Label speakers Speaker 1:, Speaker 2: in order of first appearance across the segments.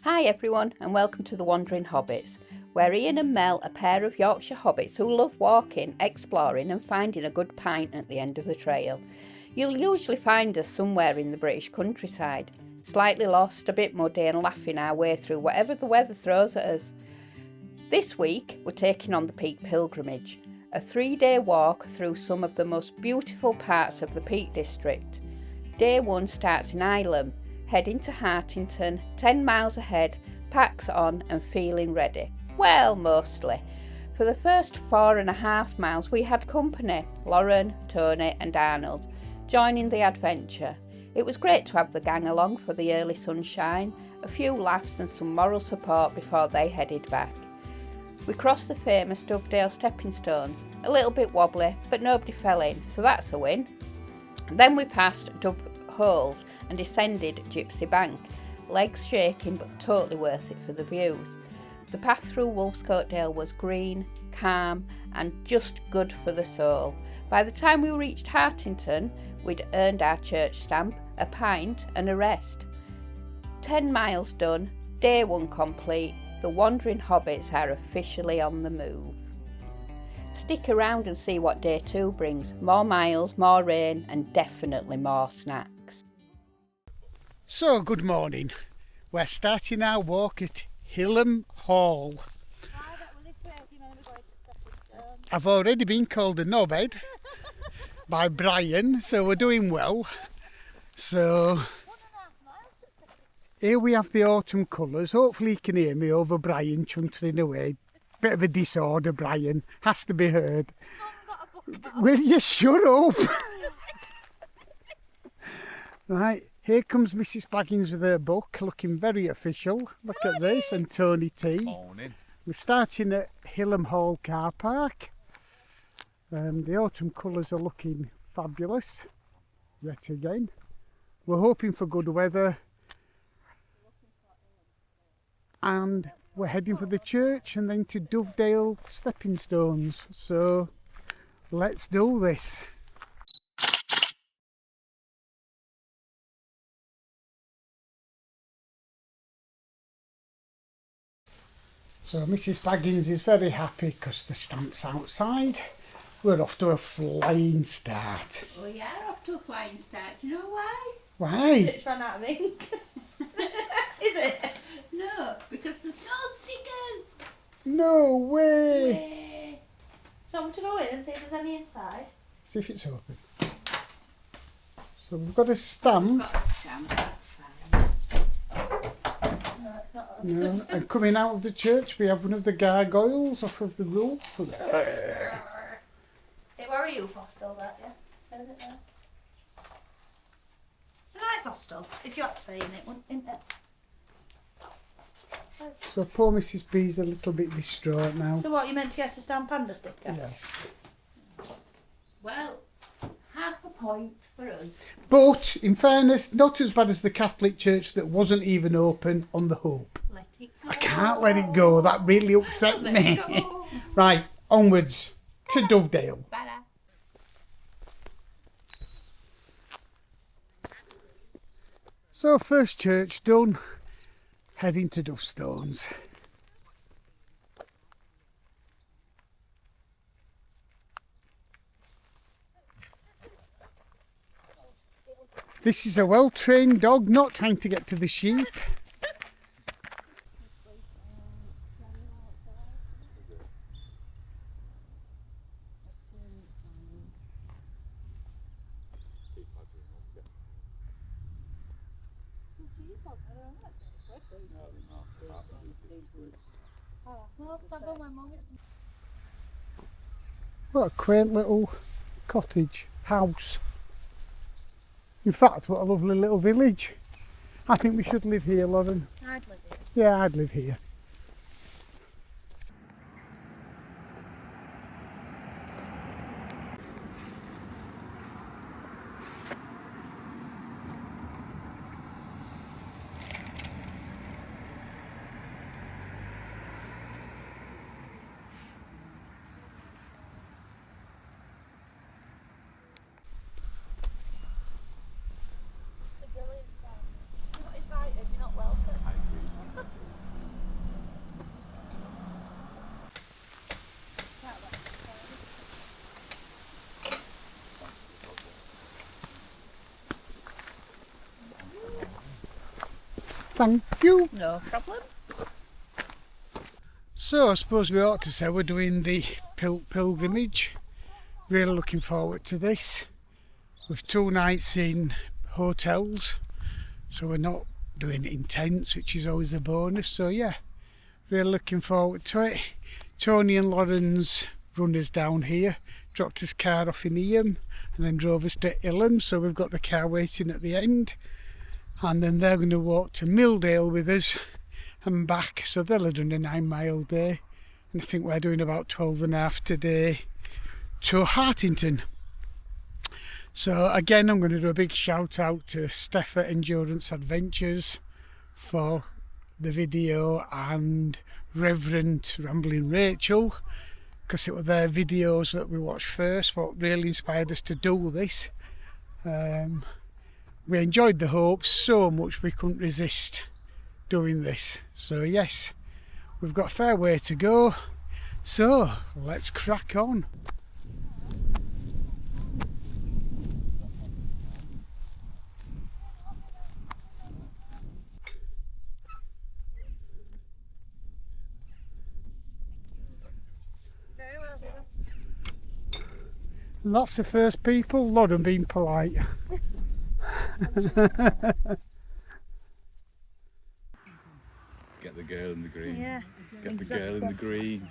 Speaker 1: Hi everyone and welcome to the Wandering Hobbits, where Ian and Mel, a pair of Yorkshire hobbits who love walking, exploring and finding a good pint at the end of the trail. You'll usually find us somewhere in the British countryside, slightly lost, a bit muddy and laughing our way through whatever the weather throws at us. This week we're taking on the Peak Pilgrimage, a 3-day walk through some of the most beautiful parts of the Peak District. Day 1 starts in Ilam, heading to Hartington, 10 miles ahead, packs on and feeling ready. Well, mostly. For the first 4.5 miles we had company, Lauren, Tony and Arnold, joining the adventure. It was great to have the gang along for the early sunshine, a few laughs and some moral support before they headed back. We crossed the famous Dovedale Stepping Stones, a little bit wobbly, but nobody fell in, so that's a win. Then we passed holes and descended Gypsy Bank, legs shaking but totally worth it for the views. The path through Wolfscote Dale was green, calm and just good for the soul. By the time we reached Hartington, we'd earned our church stamp, a pint and a rest. 10 miles done, day 1 complete, the Wandering Hobbits are officially on the move. Stick around and see what day 2 brings. More miles, more rain and definitely more snacks.
Speaker 2: So, good morning. We're starting our walk at Ilam Hall. I've already been called a knobhead by Brian, so we're doing well. So, here we have the autumn colours. Hopefully you can hear me over Brian chuntering away. Bit of a disorder, Brian. Has to be heard. Will you shut up? Right, here comes Mrs. Baggins with her book, looking very official. Look at this, and Tony T.
Speaker 3: Morning.
Speaker 2: We're starting at Ilam Hall car park. The autumn colours are looking fabulous, yet again. We're hoping for good weather. And we're heading for the church and then to Dovedale Stepping Stones. So let's do this. So Mrs. Baggins is very happy because the stamp's outside. We're off to a flying start.
Speaker 1: We are off to a flying start. Do you know why?
Speaker 2: Why?
Speaker 4: It's run out of ink. Is it?
Speaker 1: No, because there's no stickers.
Speaker 2: No way!
Speaker 1: Way.
Speaker 4: Do you want me to go in and see if there's any inside?
Speaker 2: See if it's open. So we've got a stamp.
Speaker 1: Got a stamp, that's fine.
Speaker 4: No, it's not.
Speaker 2: No, and coming out of the church we have one of the gargoyles off of the roof.
Speaker 4: Where are you, hostel? That yeah, says it there. It's a nice hostel. If you had to stay in it, wouldn't it?
Speaker 2: So poor Mrs. B's a little bit distraught now.
Speaker 4: So what, you meant to get a stamp and a sticker?
Speaker 2: Yes.
Speaker 1: Well, half a point for us.
Speaker 2: But in fairness, not as bad as the Catholic Church that wasn't even open on the Hope.
Speaker 1: Let it go.
Speaker 2: I can't let it go, that really upset
Speaker 1: Let
Speaker 2: me.
Speaker 1: it go.
Speaker 2: Right, onwards to Dovedale.
Speaker 1: Bye.
Speaker 2: So first church done, heading to Duffstones. This is a well-trained dog, not trying to get to the sheep. What a quaint little cottage, house. In fact, what a lovely little village. I think we should live here, Lauren.
Speaker 4: I'd live here.
Speaker 2: Yeah, I'd live here.
Speaker 4: It's a brilliant song. You're not invited, you're not welcome.
Speaker 2: Thank you.
Speaker 1: No problem.
Speaker 2: So I suppose we ought to say we're doing the pilgrimage. Really looking forward to this. We've 2 nights in hotels, so we're not doing it intense, which is always a bonus. So yeah, really looking forward to it. Tony and Lauren's run us down here, dropped his car off in Ilam and then drove us to Ilam, so we've got the car waiting at the end, and then they're going to walk to Milldale with us and back, so they'll have done a 9-mile day, and I think we're doing about 12.5 today to Hartington. So again, I'm going to do a big shout out to Steffa Endurance Adventures for the video, and Reverend Rambling Rachel, because it were their videos that we watched first what really inspired us to do this. We enjoyed the Hope so much we couldn't resist doing this. So yes, we've got a fair way to go, so let's crack on. And that's the first people, a lot of them being polite.
Speaker 3: Get the girl in the green.
Speaker 4: Yeah.
Speaker 3: Get the girl in the green.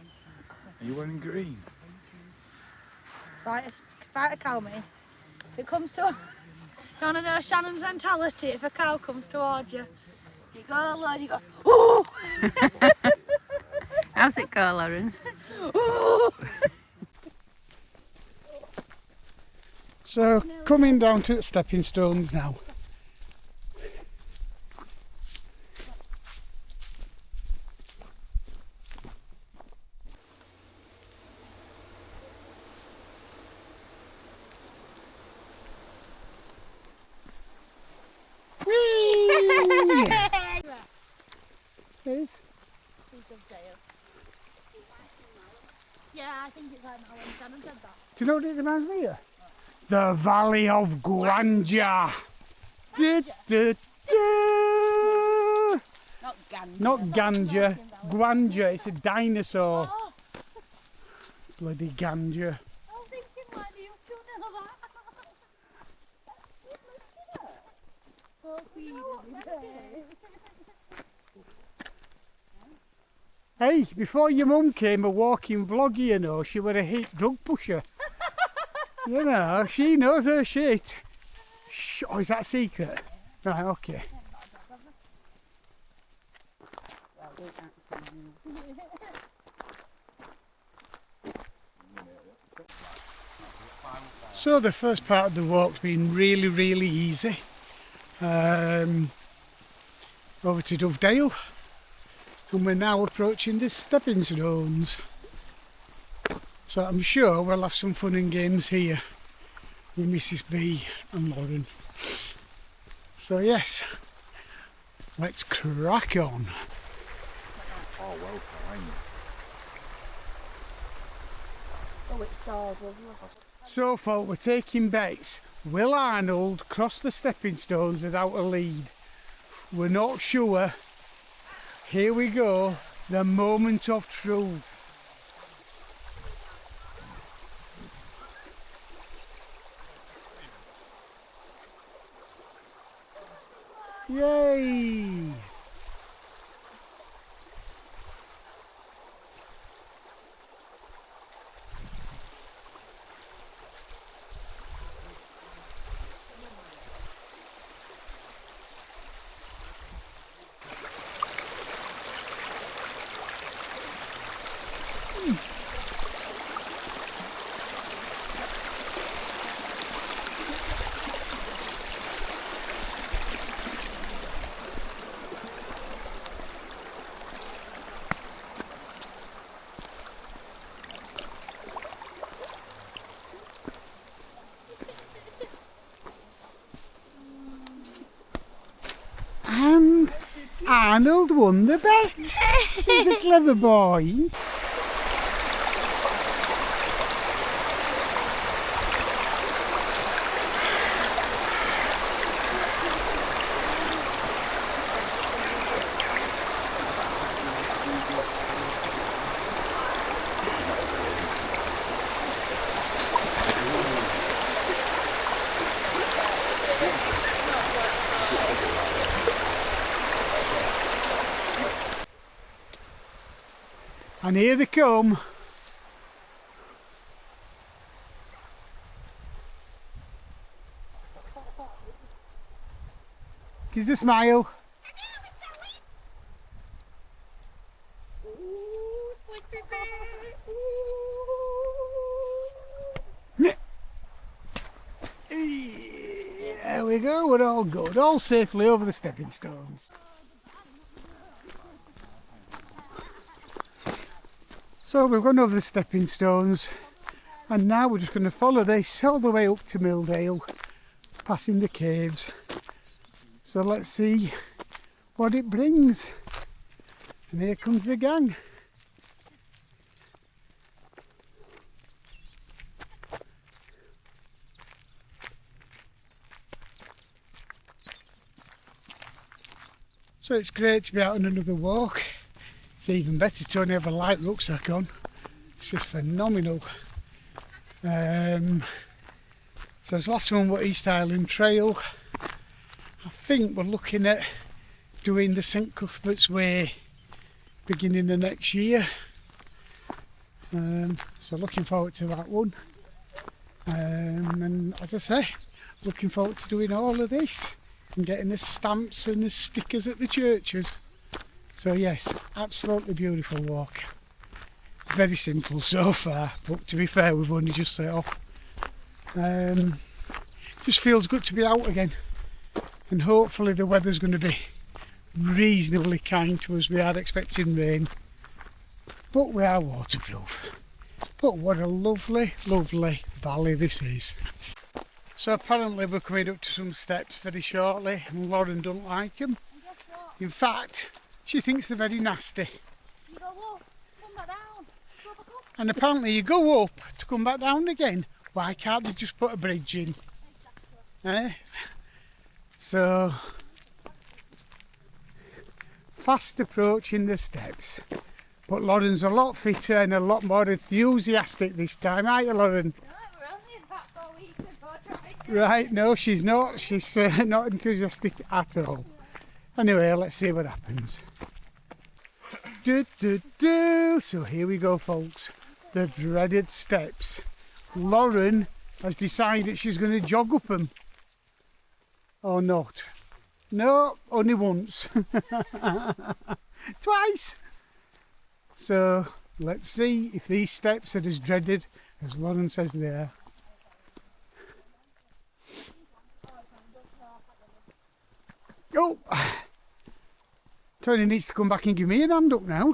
Speaker 3: Are you wearing green?
Speaker 4: Fight a cow, mate. If it comes to... You want to know Shannon's mentality? If a cow comes towards you, you go, Lord, you go, ooh!
Speaker 1: How's it go, Lauren?
Speaker 4: Ooh!
Speaker 2: So coming down to the stepping stones now. Whee! Is?
Speaker 4: Dovedale. Yeah, I think it's like that when Shannon said that.
Speaker 2: Do you know what it reminds me of? The Valley of Grandeur. Du, du, du.
Speaker 1: Not Gandhi.
Speaker 2: Not Grandeur, Grandeur, it's a dinosaur.
Speaker 4: Oh,
Speaker 2: Bloody Grandeur.
Speaker 4: I was thinking, why do you two know that?
Speaker 2: Hey, before your mum came a walking vlogger, you know, she were a hit drug pusher. You know, she knows her shit. Shh, oh, is that a secret? Right, okay. So the first part of the walk's been really, really easy. Over to Dovedale, and we're now approaching the stepping stones. So I'm sure we'll have some fun and games here with Mrs. B and Lauren. So yes, let's crack on.
Speaker 3: Oh, well timed.
Speaker 4: Oh, it soars, lovely.
Speaker 2: So far we're taking bets. Will Arnold cross the stepping stones without a lead? We're not sure. Here we go, the moment of truth. Yay! And Arnold won the bet. He's a clever boy. And here they come. Gives a smile. There we go, we're all good, all safely over the stepping stones. So we've gone over the stepping stones and now we're just going to follow this all the way up to Milldale, passing the caves. So let's see what it brings. And here comes the gang. So it's great to be out on another walk. It's even better to only have a light rucksack on. It's just phenomenal. So this last one was East Island Trail. I think we're looking at doing the St Cuthbert's Way beginning of next year. So looking forward to that one. And as I say, looking forward to doing all of this and getting the stamps and the stickers at the churches. So yes, absolutely beautiful walk. Very simple so far, but to be fair, we've only just set off. Just feels good to be out again, and hopefully the weather's going to be reasonably kind to us. We are expecting rain, but we are waterproof. But what a lovely, lovely valley this is. So apparently we're coming up to some steps very shortly, and Lauren don't like them. In fact, she thinks they're very nasty.
Speaker 4: You go up, come back down. Go back up.
Speaker 2: And apparently you go up to come back down again. Why can't they just put a bridge in?
Speaker 4: Exactly.
Speaker 2: So, fast approaching the steps. But Lauren's a lot fitter and a lot more enthusiastic this time, aren't you, Lauren?
Speaker 4: No, we're only about 4 weeks ago trying.
Speaker 2: Right, no she's not. She's not enthusiastic at all. Anyway, let's see what happens. So here we go, folks. The dreaded steps. Lauren has decided she's going to jog up them. Or not. No, only once. Twice. So let's see if these steps are as dreaded as Lauren says they are. Oh! Tony needs to come back and give me a hand up now.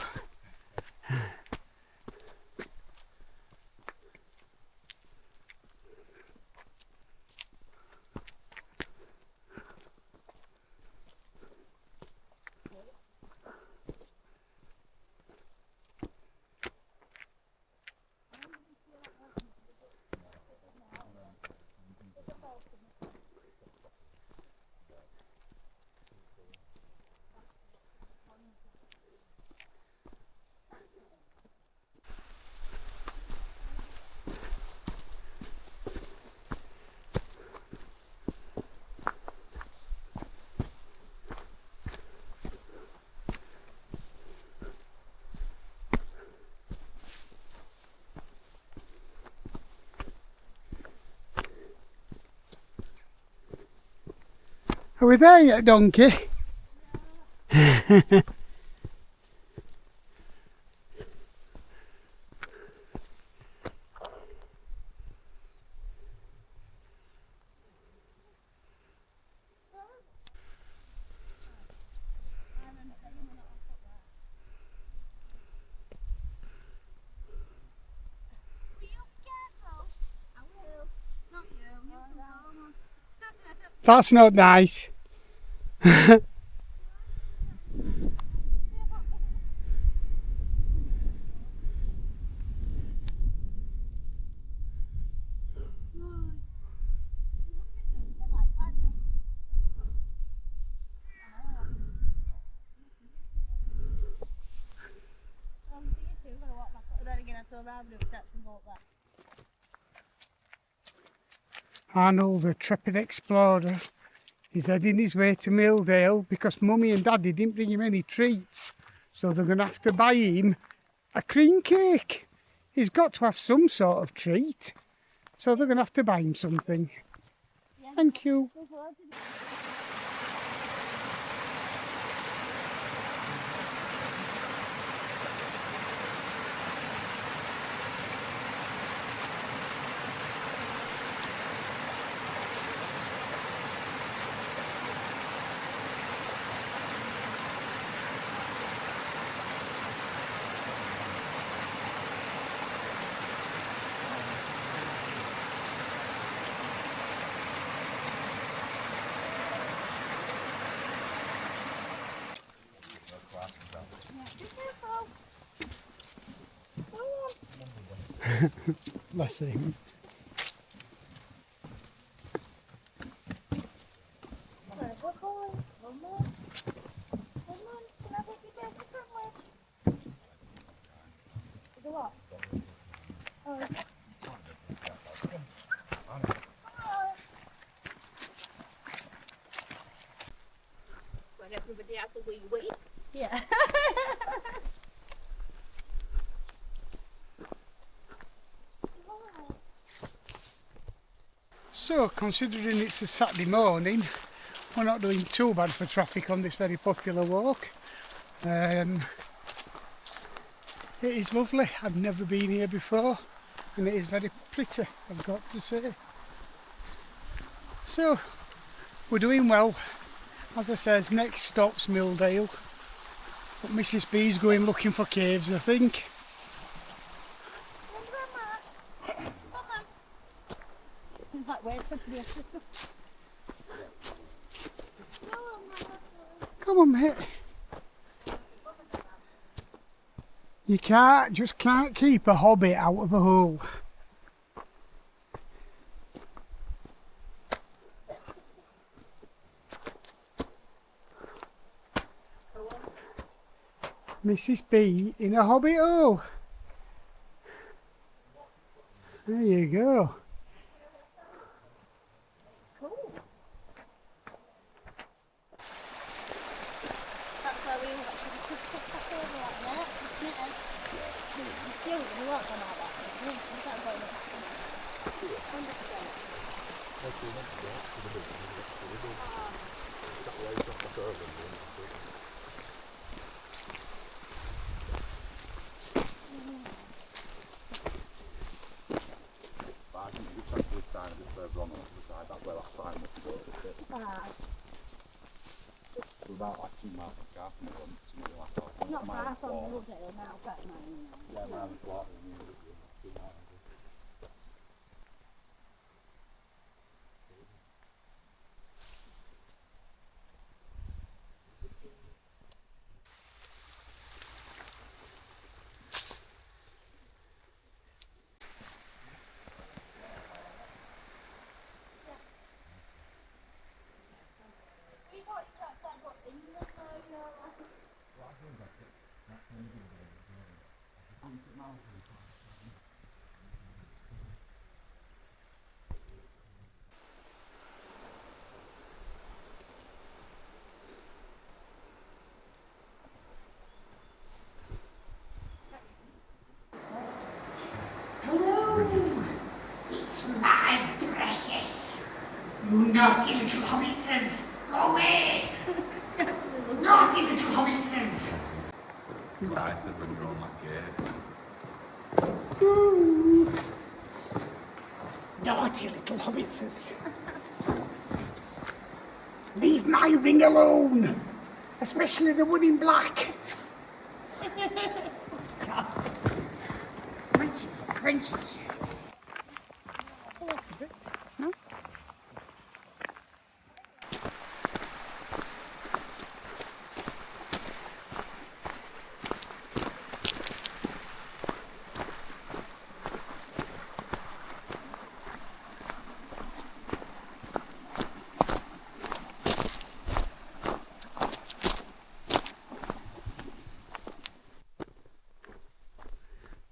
Speaker 2: Are we there yet, donkey? That's not nice. Arnold, the intrepid explorer, is heading his way to Milldale because Mummy and Daddy didn't bring him any treats. So they're going to have to buy him a cream cake. He's got to have some sort of treat. So they're going to have to buy him something.
Speaker 4: Yeah.
Speaker 2: Thank you. Bless him.
Speaker 1: When everybody has a wee wee.
Speaker 4: Yeah.
Speaker 2: So, considering it's a Saturday morning, we're not doing too bad for traffic on this very popular walk. It is lovely. I've never been here before, and it is very pretty, I've got to say. So, we're doing well. As I says, next stop's Milldale, but Mrs. B's going looking for caves, I think. Come on, mate. You just can't keep a hobbit out of a hole. Mrs. B in a hobbit hole. There you go.
Speaker 4: Cool. That's where we could pop over like that. Yeah, we work on all that. We can't go in 100%.
Speaker 3: About like 2 miles from Garthamel or something like that.
Speaker 4: Not far from Milldale now, but
Speaker 3: Yeah, around the block. 2 miles.
Speaker 2: It's my precious. You naughty little hobbitses, go away! Naughty little hobbitses!
Speaker 3: That's what I said when you were on that gate.
Speaker 2: Ooh. Naughty little hobbitses. Leave my ring alone, especially the one in black. Crunchies, crunchies. No?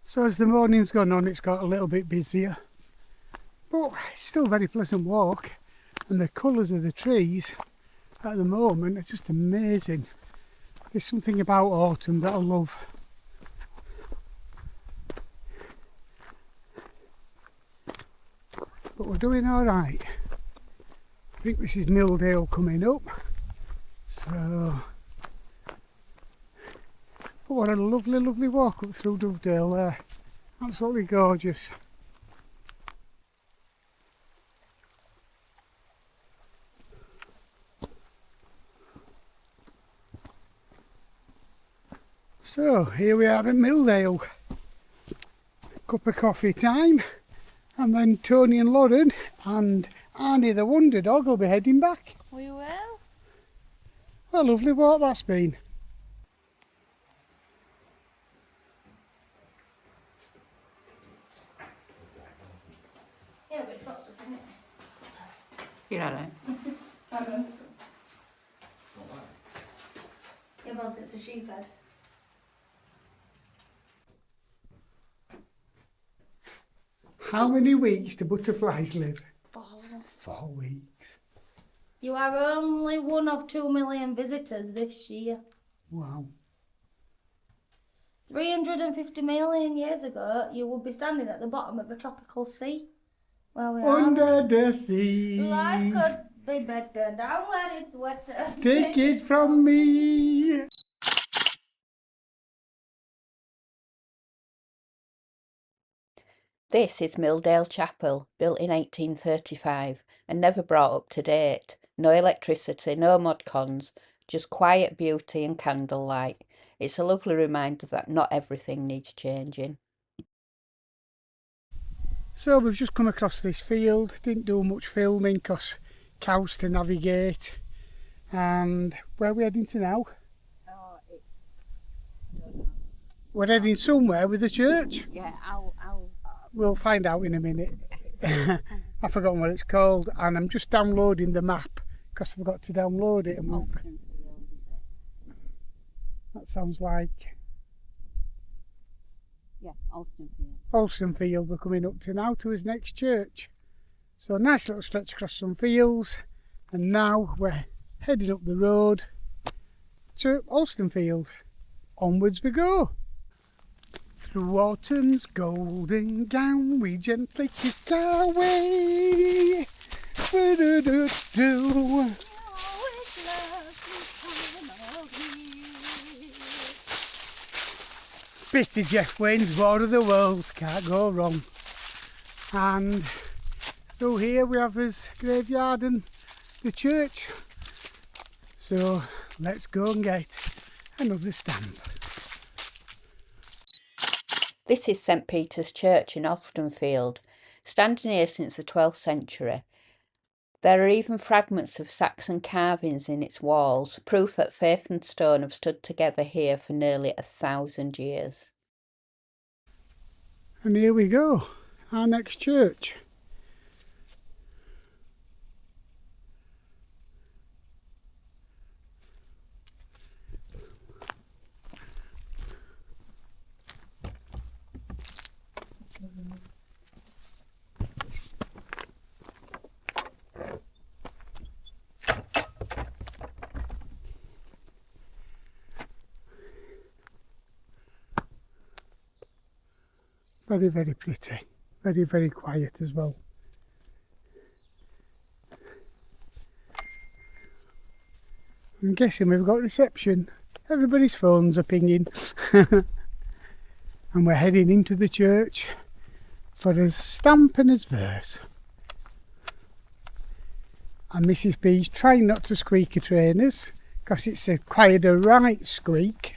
Speaker 2: So as the morning's gone on, it's got a little bit busier, but it's still a very pleasant walk, and the colours of the trees at the moment are just amazing. There's something about autumn that I love. But we're doing alright. I think this is Milldale coming up. So, but what a lovely, lovely walk up through Dovedale there. Absolutely gorgeous. So here we are at Milldale. Cup of coffee time, and then Tony and Lauren and Arnie the Wonder Dog will be heading back.
Speaker 4: We will.
Speaker 2: What a lovely walk that's been.
Speaker 4: Yeah, but it's got stuff in it.
Speaker 1: You're alright.
Speaker 4: Yeah, Bobs, it's a sheep head.
Speaker 2: How many weeks do butterflies live?
Speaker 4: 4.
Speaker 2: 4 weeks.
Speaker 4: You are only one of 2 million visitors this year.
Speaker 2: Wow.
Speaker 4: 350 million years ago, you would be standing at the bottom of a tropical sea. Well, we
Speaker 2: Under
Speaker 4: are.
Speaker 2: the sea.
Speaker 4: Life could be better down where it's wetter.
Speaker 2: Take it from me.
Speaker 1: This is Milldale Chapel, built in 1835 and never brought up to date. No electricity, no mod cons, just quiet beauty and candlelight. It's a lovely reminder that not everything needs changing.
Speaker 2: So we've just come across this field, didn't do much filming because cows to navigate. And where are we heading to now?
Speaker 1: Oh, I don't know.
Speaker 2: We're heading somewhere with the church.
Speaker 1: Yeah,
Speaker 2: We'll find out in a minute. I've forgotten what it's called, and I'm just downloading the map because I forgot to download it. And that sounds like
Speaker 1: Alstonefield.
Speaker 2: Alstonefield we're coming up to now, to his next church. So a nice little stretch across some fields, and now we're heading up the road to Alstonefield. Onwards we go. Through autumn's golden gown we gently kick our way. Do-do-do-do. Bitter Jeff Wayne's War of the Worlds, can't go wrong. And through here we have his graveyard and the church. So let's go and get another stamp.
Speaker 1: This is St Peter's Church in Alstonefield, standing here since the 12th century. There are even fragments of Saxon carvings in its walls, proof that faith and stone have stood together here for nearly 1,000 years.
Speaker 2: And here we go, our next church. Very, very pretty. Very, very quiet as well. I'm guessing we've got reception. Everybody's phones are pinging. And we're heading into the church for his stamp and his verse. And Mrs B's trying not to squeak her trainers because it's quite a right squeak.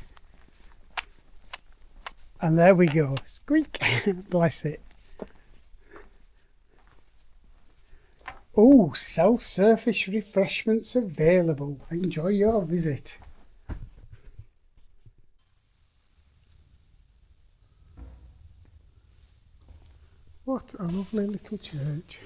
Speaker 2: And there we go, squeak, bless it. Oh, self-service refreshments available. Enjoy your visit. What a lovely little church.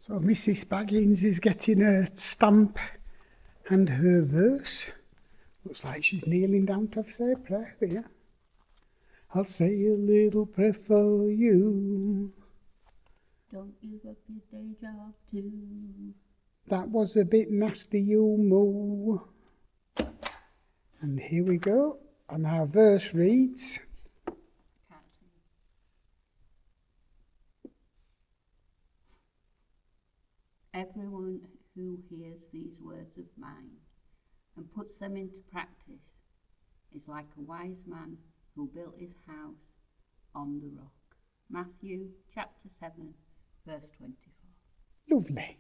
Speaker 2: So Mrs. Baggins is getting her stamp and her verse. Looks like she's kneeling down to say a prayer here. I'll say a little prayer for you.
Speaker 1: Don't give up your day job too.
Speaker 2: That was a bit nasty, you moo. And here we go. And our verse reads,
Speaker 1: everyone who hears these words of mine and puts them into practice is like a wise man who built his house on the rock. Matthew chapter 7 verse 24.
Speaker 2: lovely.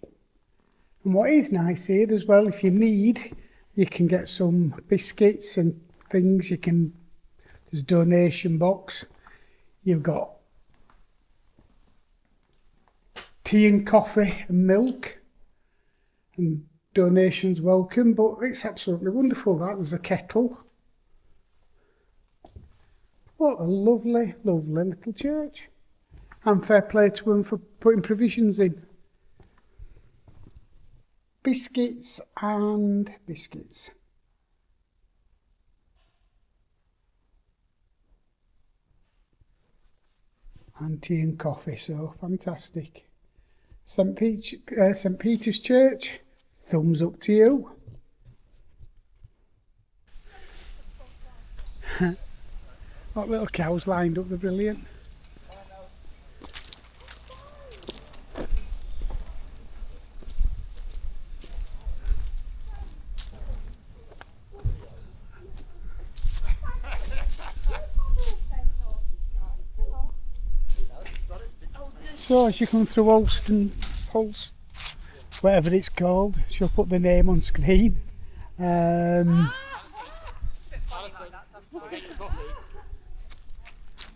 Speaker 2: And what is nice here as well, if you need, you can get some biscuits and things. There's a donation box. You've got tea and coffee and milk, and donations welcome, but it's absolutely wonderful. That was a kettle. What a lovely, lovely little church. And fair play to them for putting provisions in. Biscuits and biscuits. And tea and coffee, so fantastic. St. Peter's Church, thumbs up to you. What little cows lined up, they're brilliant. So as you come through whatever it's called, she'll put the name on screen.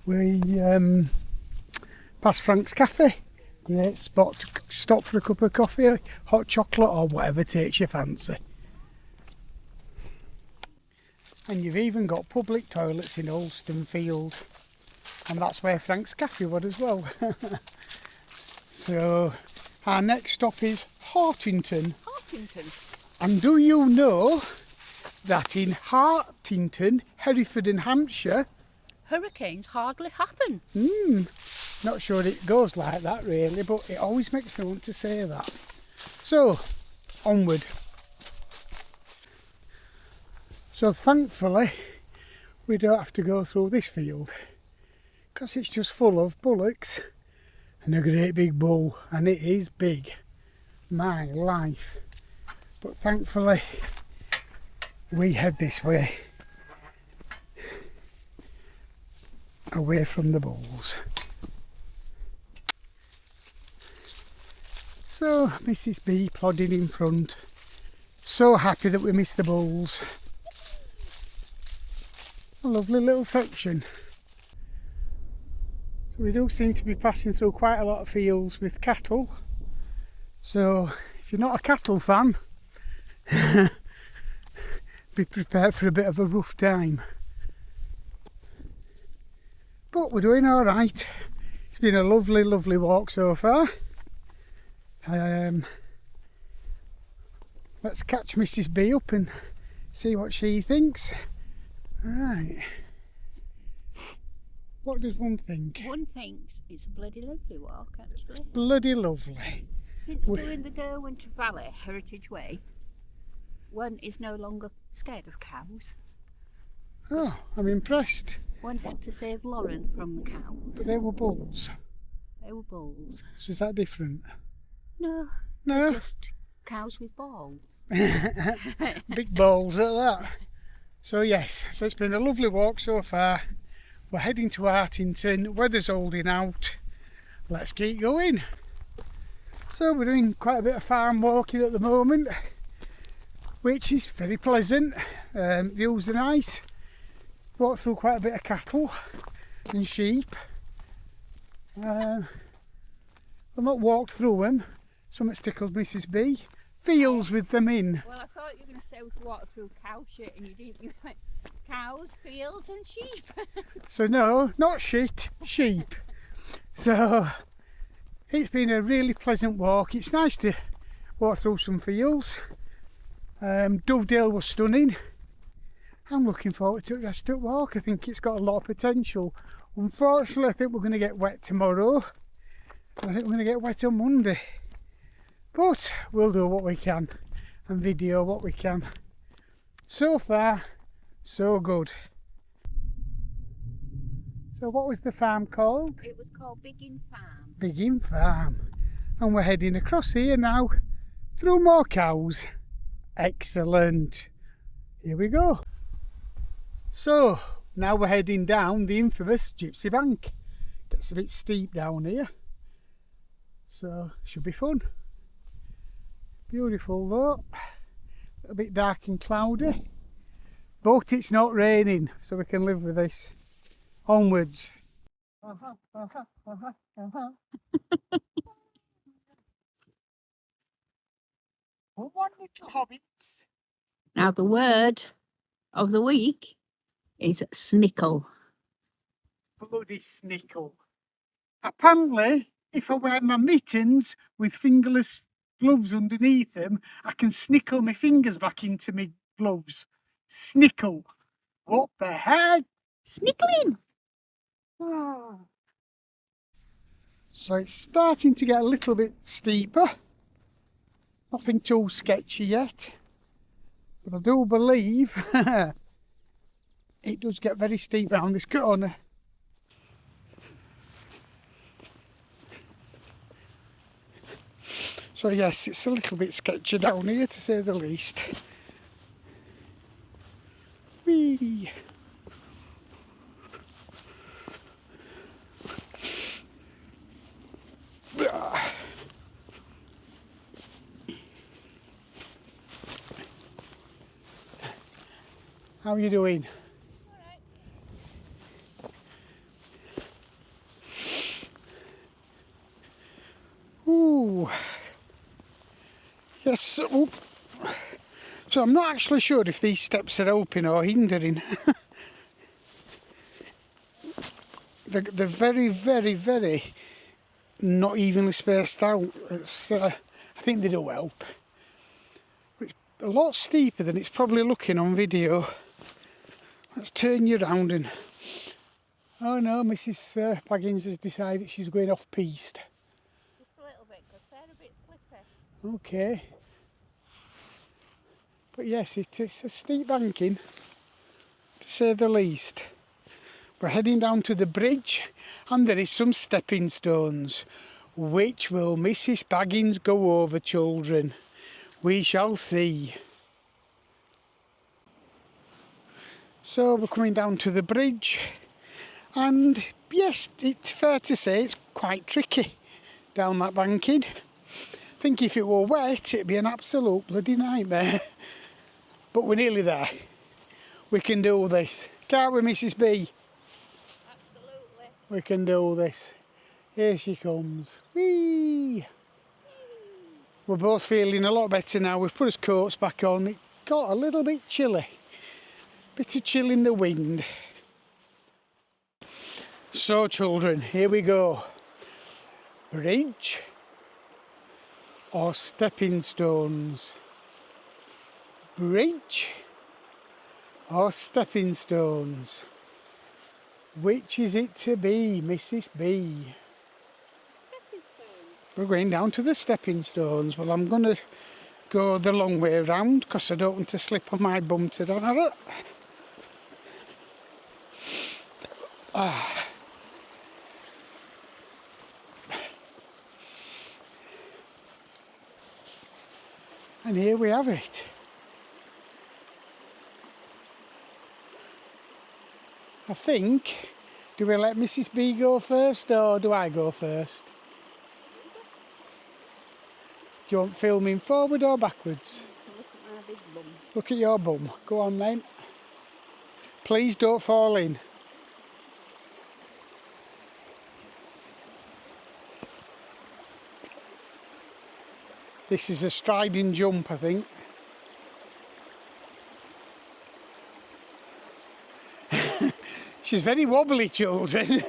Speaker 2: We past Frank's Cafe, great spot to stop for a cup of coffee, hot chocolate or whatever takes your fancy. And you've even got public toilets in Alstonefield, and that's where Frank's Cafe was as well. So our next stop is Hartington.
Speaker 1: Hartington.
Speaker 2: And do you know that in Hartington, Hereford and Hampshire,
Speaker 1: hurricanes hardly happen?
Speaker 2: Not sure it goes like that really, but it always makes me want to say that. So, onward. So thankfully, we don't have to go through this field, because it's just full of bullocks and a great big bull, and it is big, my life. But thankfully, we head this way, away from the bulls. So Mrs. B plodding in front, so happy that we missed the bulls. A lovely little section. So we do seem to be passing through quite a lot of fields with cattle, so if you're not a cattle fan, be prepared for a bit of a rough time. But we're doing all right. It's been a lovely, lovely walk so far. Let's catch Mrs. B up and see what she thinks. Right. What does one think?
Speaker 1: One thinks it's a bloody lovely walk, actually.
Speaker 2: It's bloody lovely.
Speaker 1: Since doing the Derwentford Valley Heritage Way, one is no longer scared of cows.
Speaker 2: Oh, I'm impressed.
Speaker 1: One had to save Lauren from the cows.
Speaker 2: But they were bulls.
Speaker 1: They were bulls.
Speaker 2: So is that different?
Speaker 1: No.
Speaker 2: No?
Speaker 1: Just cows with balls.
Speaker 2: Big balls at that. So yes, so it's been a lovely walk so far. We're heading to Hartington, weather's holding out. Let's keep going. So we're doing quite a bit of farm walking at the moment, which is very pleasant. Views are nice. Walked through quite a bit of cattle and sheep. I've not walked through them. Something's tickled Mrs. B. Fields with them in.
Speaker 1: Well, I thought you were going to say we walked through cow shit, and you didn't. You went cows, fields and sheep.
Speaker 2: So no, not shit, sheep. So It's been a really pleasant walk. It's nice to walk through some fields. Dovedale was stunning. I'm looking forward to the rest of the walk. I think it's got a lot of potential. Unfortunately, I think we're going to get wet tomorrow. I think we're going to get wet on Monday. But we'll do what we can and video what we can. So far, so good. So what was the farm called?
Speaker 1: It was called Biggin Farm.
Speaker 2: Biggin Farm. And we're heading across here now through more cows. Excellent. Here we go. So now we're heading down the infamous Gypsy Bank. Gets a bit steep down here. So should be fun. Beautiful though. A little bit dark and cloudy. But it's not raining, so we can live with this. Onwards. Wandering Hobbits.
Speaker 1: Now the word of the week is snickle.
Speaker 2: Bloody snickle. Apparently, if I wear my mittens with fingerless gloves underneath them, I can snickle my fingers back into my gloves. Snickle. What the heck?
Speaker 1: Snickling!
Speaker 2: Ah. So it's starting to get a little bit steeper. Nothing too sketchy yet. But I do believe it does get very steep round this corner. So yes, it's a little bit sketchy down here to say the least. Whee! How are you doing? Ooh. Yes. So I'm not actually sure if these steps are helping or hindering. They're very, very, very not evenly spaced out. I think they do help. It's a lot steeper than it's probably looking on video. Let's turn you round and... Oh no, Mrs. Baggins has decided she's going off piste.
Speaker 1: Just a little bit, because they're a bit slippery.
Speaker 2: Okay. But yes, it's a steep banking, to say the least. We're heading down to the bridge and there is some stepping stones. Which will Mrs. Baggins go over, children? We shall see. So we're coming down to the bridge and yes, it's fair to say it's quite tricky down that banking. I think if it were wet it'd be an absolute bloody nightmare. But we're nearly there. We can do this. Can't we, Mrs. B?
Speaker 1: Absolutely.
Speaker 2: We can do this. Here she comes. Whee! We're both feeling a lot better now. We've put our coats back on. It got a little bit chilly. Bit of chill in the wind. So children, here we go. Bridge or stepping stones? Bridge or stepping stones? Which is it to be, Mrs. B? We're going down to the stepping stones. Well, I'm going to go the long way around because I don't want to slip on my bum today. And here we have it. I think, do we let Mrs. B go first or do I go first? Do you want filming forward or backwards?
Speaker 1: Look at my big bum.
Speaker 2: Look at your bum. Go on then. Please don't fall in. This is a striding jump, I think. She's very wobbly, children.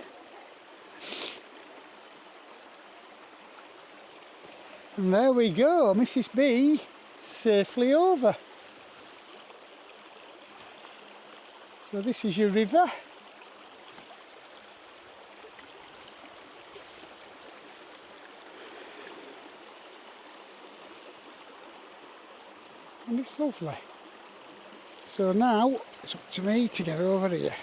Speaker 2: And there we go, Mrs. B safely over. So this is your river. And it's lovely. So now it's up to me to get over here.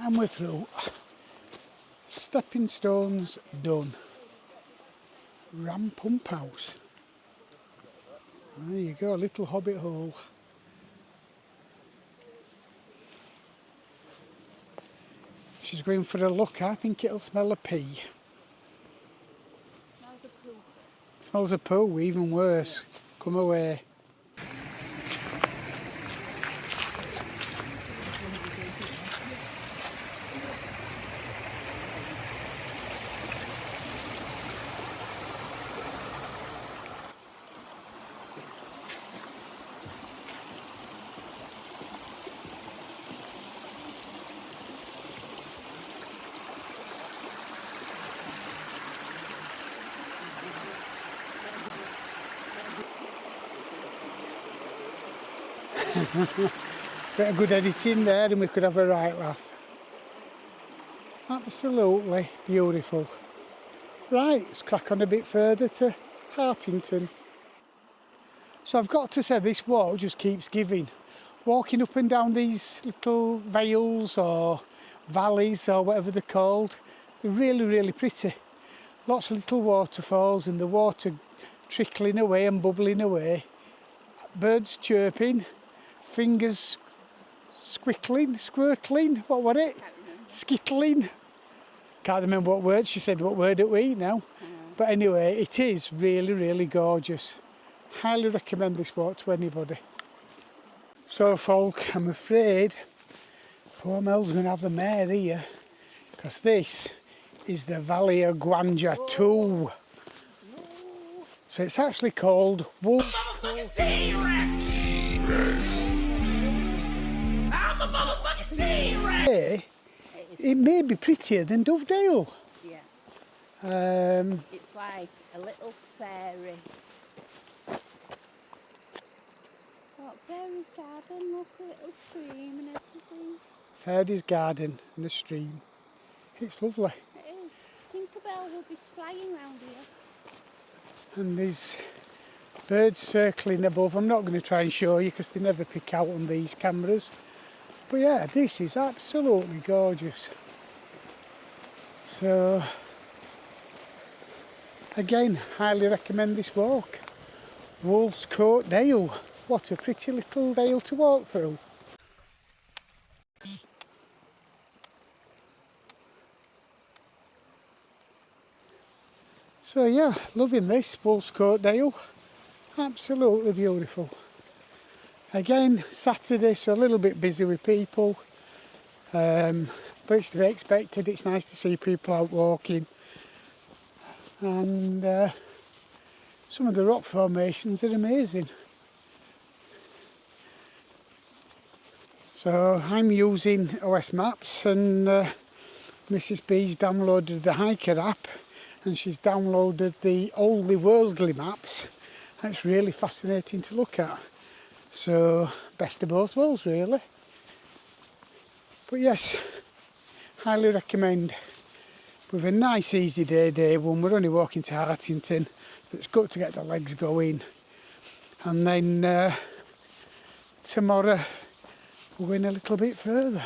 Speaker 2: And we're through. Stepping stones done. Ram pump house. There you go, little hobbit hole. She's going for a look. I think it'll smell of pee.
Speaker 1: Smells of poo.
Speaker 2: Smells of poo, even worse. Come away. Bit of good editing there and we could have a right laugh. Absolutely beautiful. Right, let's crack on a bit further to Hartington. So I've got to say this walk just keeps giving. Walking up and down these little vales or valleys or whatever they're called, they're really, really pretty. Lots of little waterfalls and the water trickling away and bubbling away. Birds chirping, fingers squirtling, what was it? Skittling. Can't remember what word she said, what word it we now. But anyway, it is really, really gorgeous. Highly recommend this walk to anybody. So folk, I'm afraid poor Mel's going to have the mare here, because this is the Valley of Gwanja 2. So it's actually called Wolfscote Dale. It may be prettier than Dovedale.
Speaker 1: Yeah. It's like a little fairy. Got fairy's garden, look, a little stream and everything.
Speaker 2: Fairy's garden and a stream. It's lovely.
Speaker 1: It is. Tinkerbell will be flying round here.
Speaker 2: And there's birds circling above. I'm not going to try and show you because they never pick out on these cameras. But yeah, this is absolutely gorgeous. So, again, highly recommend this walk. Wolfscote Dale. What a pretty little dale to walk through. So yeah, loving this Wolfscote Dale. Absolutely beautiful. Again, Saturday, so a little bit busy with people. But it's to be expected. It's nice to see people out walking. And some of the rock formations are amazing. So I'm using OS Maps and Mrs B's downloaded the Hiker app and she's downloaded the Oldly Worldly maps. It's really fascinating to look at. So best of both worlds really. But yes, highly recommend. With a nice easy day one. We're only walking to Hartington, but it's good to get the legs going. And then tomorrow we're going a little bit further,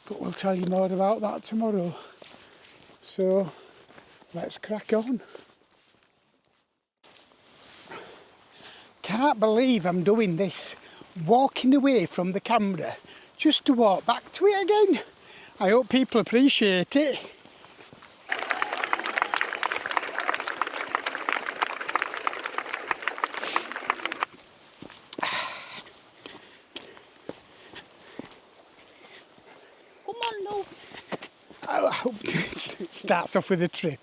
Speaker 2: but we'll tell you more about that tomorrow. So let's crack on. Can't believe I'm doing this, walking away from the camera just to walk back to it again. I hope people appreciate it. I hope it starts off with a trip.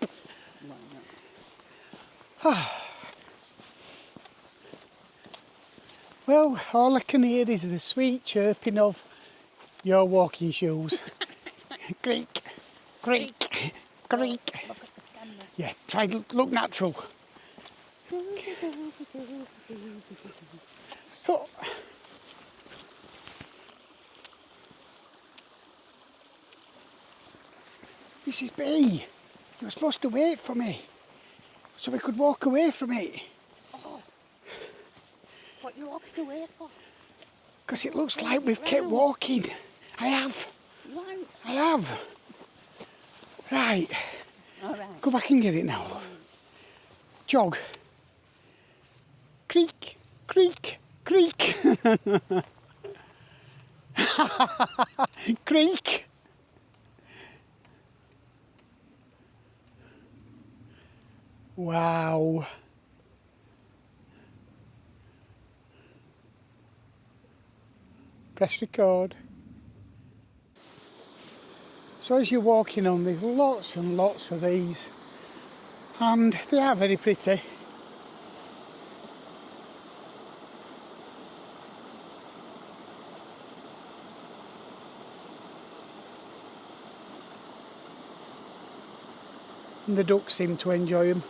Speaker 2: Well, all I can hear is the sweet chirping of your walking shoes. Creak, creak, creak. Yeah, try to look natural. Oh. Mrs. B, you were supposed to wait for me so we could walk away from it.
Speaker 1: Oh, what are you walking away for?
Speaker 2: Because it looks like we've kept walking. I have.
Speaker 1: Right.
Speaker 2: I have. Right.
Speaker 1: All right.
Speaker 2: Go back and get it now, love. Jog. Creak, creak, creak. Creak. Wow. Press record. So as you're walking on, there's lots and lots of these, and they are very pretty. And the ducks seem to enjoy them.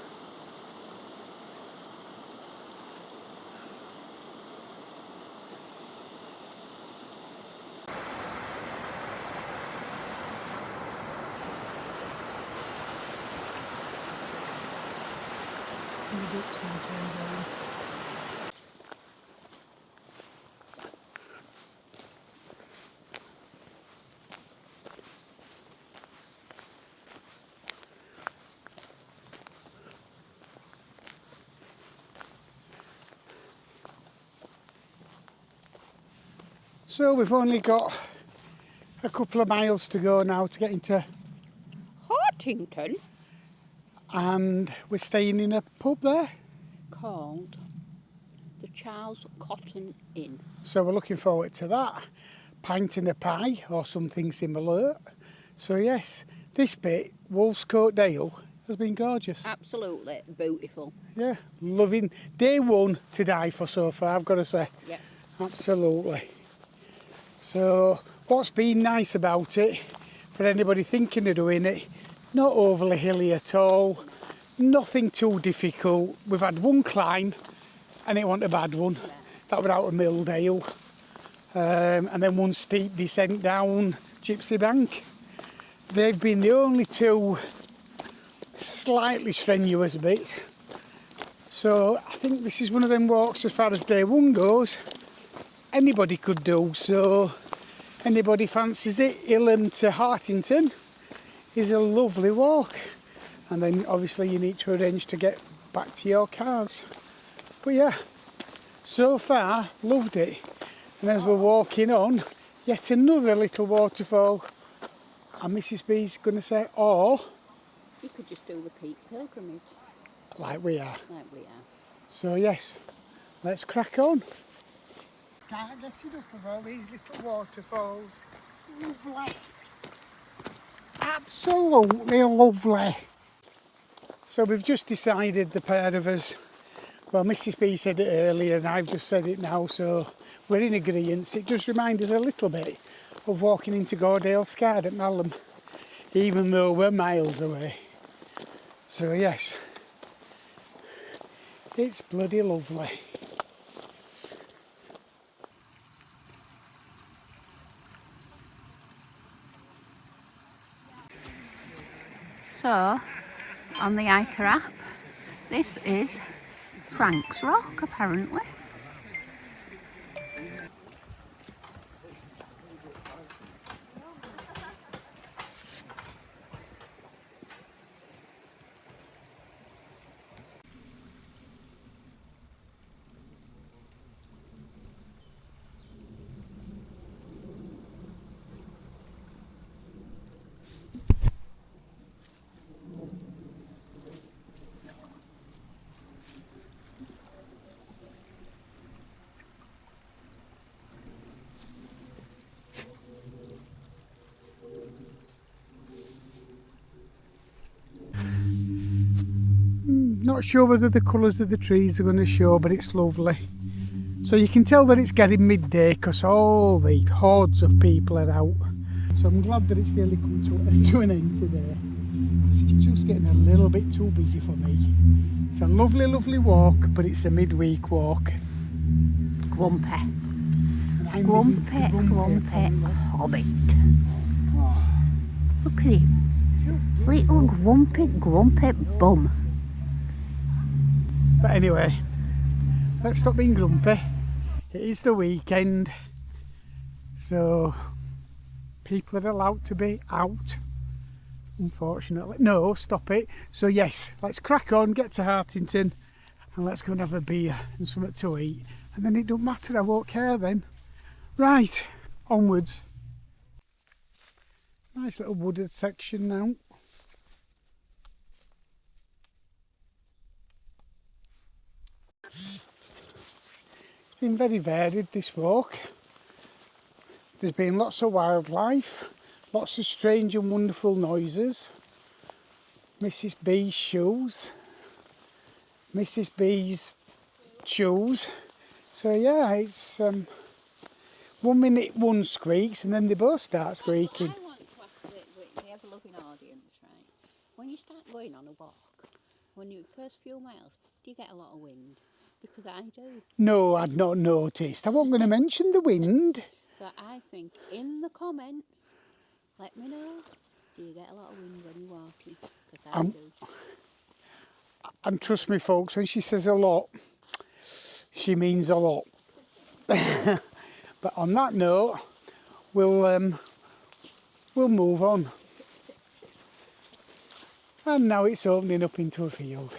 Speaker 2: So we've only got a couple of miles to go now to get into,
Speaker 1: Hartington,
Speaker 2: and we're staying in a pub there.
Speaker 1: called the Charles Cotton Inn.
Speaker 2: So we're looking forward to that. Pint and a pie or something similar. So yes, this bit, Wolfscote Dale, has been gorgeous.
Speaker 1: Absolutely beautiful.
Speaker 2: Yeah, loving day one to die for so far, I've got to say.
Speaker 1: Yeah.
Speaker 2: Absolutely. So what's been nice about it, for anybody thinking of doing it, not overly hilly at all, nothing too difficult. We've had one climb and it wasn't a bad one.
Speaker 1: Yeah.
Speaker 2: That was out of Milldale. And then one steep descent down Gypsy Bank. They've been the only two slightly strenuous bits. So I think this is one of them walks, as far as day one goes, anybody could do. So anybody fancies it, Ilam to Hartington is a lovely walk. And then obviously you need to arrange to get back to your cars. But yeah, so far loved it. And as we're walking on, yet another little waterfall. And Mrs. B's going to say, or
Speaker 1: You could just do the peak pilgrimage,
Speaker 2: like we are.
Speaker 1: like we are.
Speaker 2: So yes, let's crack on. Can't get enough of all these little waterfalls. Lovely. Absolutely lovely. So we've just decided, the pair of us, well, Mrs. B said it earlier and I've just said it now, so we're in agreement. It does remind us a little bit of walking into Dovedale Stepping at Ilam, even though we're miles away. So yes, it's bloody lovely.
Speaker 1: So, on the Iker app, this is Frank's Rock, apparently.
Speaker 2: Not sure whether the colours of the trees are going to show, but it's lovely. So you can tell that it's getting midday because all the hordes of people are out. So I'm glad that it's nearly come to an end today, because it's just getting a little bit too busy for me. It's a lovely, lovely walk, but it's a midweek walk.
Speaker 1: Grumpy.
Speaker 2: Grumpy
Speaker 1: Hobbit. Look at him. Little grumpy bum.
Speaker 2: But anyway, let's stop being grumpy. It is the weekend, so people are allowed to be out, unfortunately. No, stop it. So yes, let's crack on, get to Hartington, and let's go and have a beer and something to eat. And then it don't matter, I won't care then. Right, onwards. Nice little wooded section now. It's been very varied, this walk. There's been lots of wildlife, lots of strange and wonderful noises. Mrs. B's shoes. Mrs. B's shoes. So yeah, it's 1 minute one squeaks and then they both start squeaking.
Speaker 1: I want to ask the ever-loving audience, right? When you start going on a walk, when you first few miles, do you get a lot of wind? Because I do.
Speaker 2: No, I'd not noticed. I wasn't going to mention the wind.
Speaker 1: So I think in the comments, let me know, do you get a lot of wind when you're walking? Because I do.
Speaker 2: And trust me folks, when she says a lot, she means a lot. But on that note, we'll move on. And now it's opening up into a field.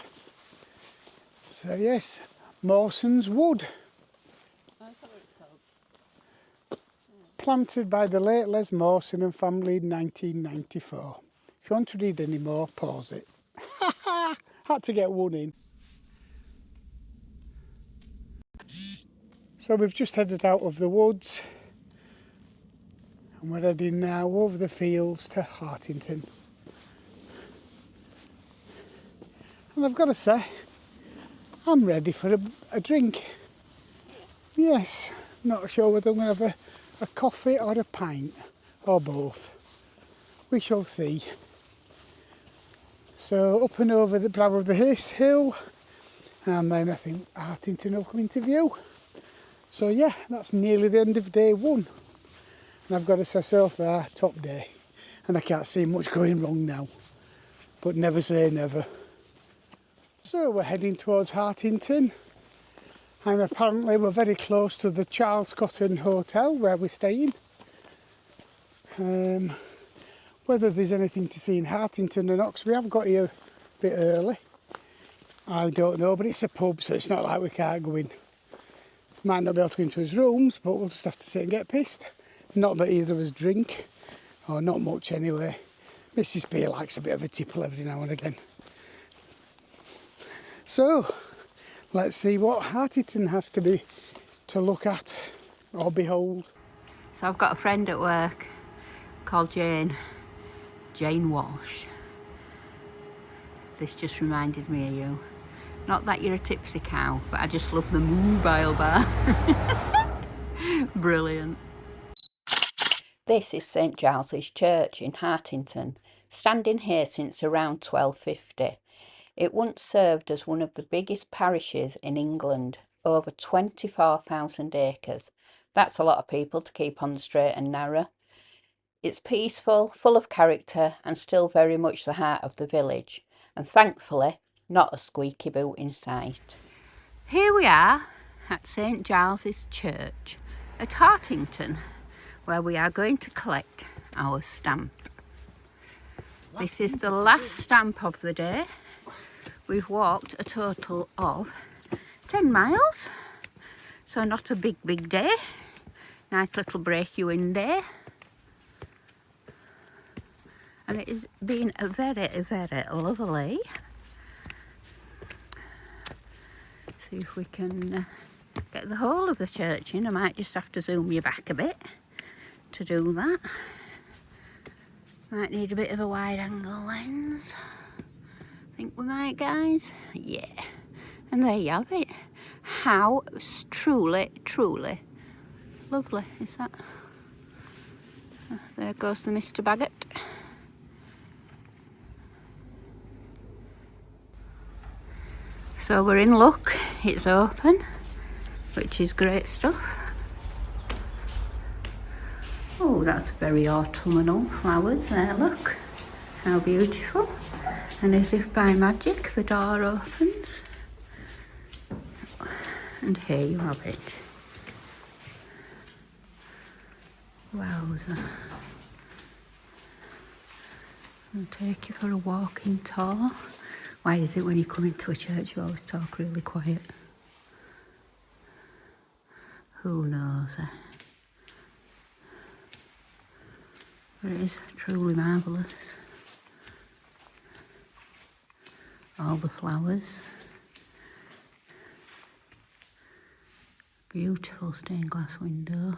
Speaker 2: So yes, Mawson's Wood. Planted by the late Les Mawson and family in 1994. If you want to read any more, pause it. Had to get one in. So we've just headed out of the woods and we're heading now over the fields to Hartington. And I've got to say, I'm ready for a drink. Yes, not sure whether I'm going to have a coffee or a pint or both. We shall see. So up and over the brow of the hill, and then I think Hartington will come into view. So yeah, that's nearly the end of day one. And I've got to say so far, top day. And I can't see much going wrong now. But never say never. So we're heading towards Hartington. And apparently we're very close to the Alstonefield Hotel where we're staying. Whether there's anything to see in Hartington or not, 'cause we have got here a bit early, I don't know, but it's a pub, so it's not like we can't go in. Might not be able to go into his rooms, but we'll just have to sit and get pissed. Not that either of us drink, or not much anyway. Mrs. B likes a bit of a tipple every now and again. So, let's see what Hartington has to look at or behold.
Speaker 1: So I've got a friend at work called Jane Walsh. This just reminded me of you. Not that you're a tipsy cow, but I just love the mobile bar. Brilliant. This is St Giles's Church in Hartington, standing here since around 1250. It once served as one of the biggest parishes in England, over 24,000 acres. That's a lot of people to keep on the straight and narrow. It's peaceful, full of character, and still very much the heart of the village. And thankfully, not a squeaky boot in sight. Here we are at St Giles's Church at Hartington, where we are going to collect our stamp. This is the last stamp of the day. We've walked a total of 10 miles, so not a big day. Nice little break you in day. And it has been a very, very lovely. See if we can get the whole of the church in. I might just have to zoom you back a bit to do that. Might need a bit of a wide angle lens. Think we might, guys? Yeah. And there you have it. how truly, truly lovely is that? There goes the Mr. Baggett. So we're in luck, it's open, which is great stuff. Oh, that's very autumnal flowers there, look. How beautiful. And as if by magic, the door opens. And here you have it. Wowza. I'll take you for a walking tour. Why is it when you come into a church you always talk really quiet? Who knows, eh? But it is truly marvellous. All the flowers. Beautiful stained glass window.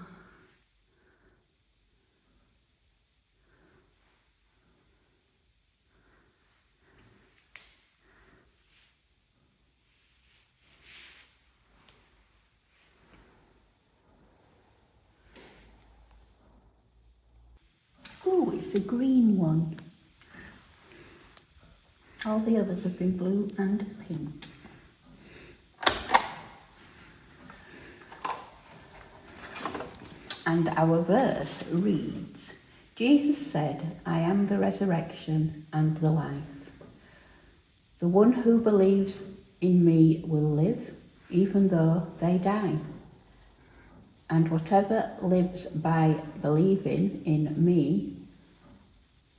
Speaker 1: Oh, it's a green one. All the others have been blue and pink. And our verse reads, Jesus said, I am the resurrection and the life. The one who believes in me will live, even though they die. And whatever lives by believing in me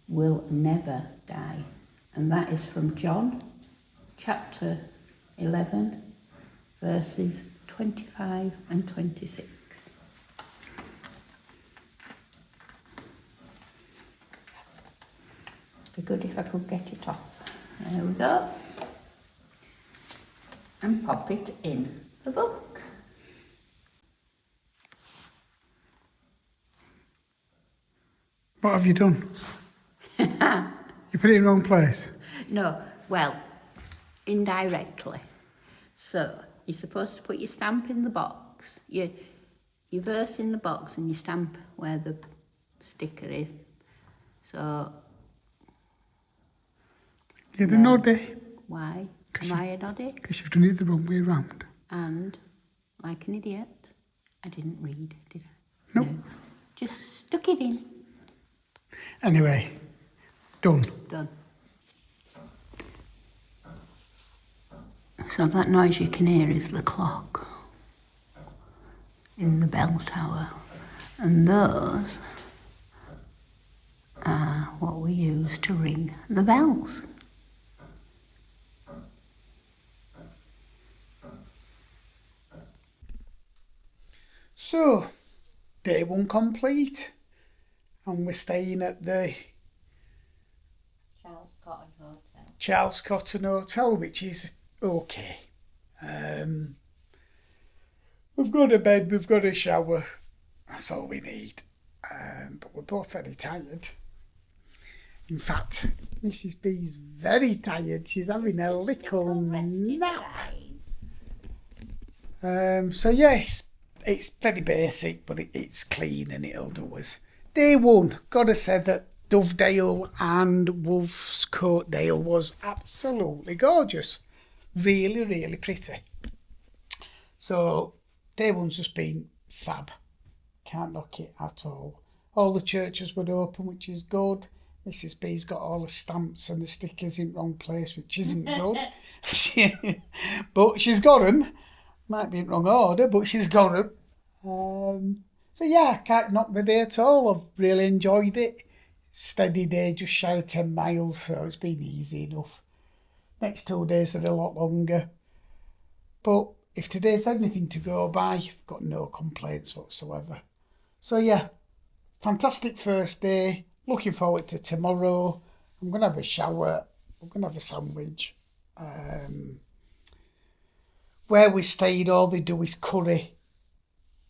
Speaker 1: will never die. And that is from John chapter 11, verses 25 and 26. Be good if I could get it off. There we go. And pop it in the book.
Speaker 2: What have you done? You put it in the wrong place?
Speaker 1: No, well, indirectly. So, you're supposed to put your stamp in the box, your verse in the box and your stamp where the sticker is. So...
Speaker 2: You're a noddy.
Speaker 1: Why? Am I a noddy?
Speaker 2: Because you've done it the wrong way round.
Speaker 1: And, like an idiot, I didn't read, did I?
Speaker 2: Nope.
Speaker 1: No. Just stuck it in.
Speaker 2: Anyway, done.
Speaker 1: Done. So that noise you can hear is the clock in the bell tower. And those are what we use to ring the bells.
Speaker 2: So, day one complete. And we're staying at the Charles Cotton Hotel, which is okay. We've got a bed, we've got a shower. That's all we need. But we're both very tired. In fact, Mrs. B's very tired. She's having a little nap. So yes, it's very basic, but it's clean and it'll do us. Day one, gotta say that Dovedale and Wolfscote Dale was absolutely gorgeous. Really, really pretty. So day one's just been fab. Can't knock it at all. All the churches were open, which is good. Mrs. B's got all the stamps and the stickers in the wrong place, which isn't good. But she's got them. Might be in the wrong order, but she's got them. So yeah, can't knock the day at all. I've really enjoyed it. Steady day, just shy of 10 miles, so it's been easy enough. Next 2 days are a lot longer. But if today's anything to go by, I've got no complaints whatsoever. So yeah, fantastic first day. Looking forward to tomorrow. I'm going to have a shower. I'm going to have a sandwich. Where we stayed, all they do is curry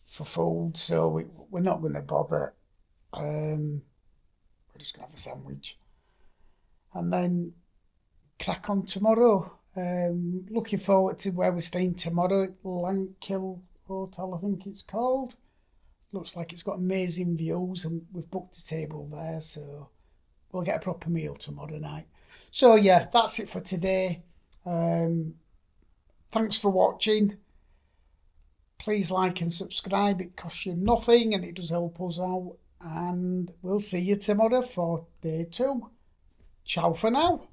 Speaker 2: for food, so we're not going to bother. We're just going to have a sandwich. And then crack on tomorrow. Looking forward to where we're staying tomorrow at Lankill Hotel, I think it's called. Looks like it's got amazing views, and we've booked a table there, so we'll get a proper meal tomorrow night. So yeah, that's it for today. Thanks for watching. Please like and subscribe. It costs you nothing and it does help us out. And we'll see you tomorrow for day 2. Ciao for now.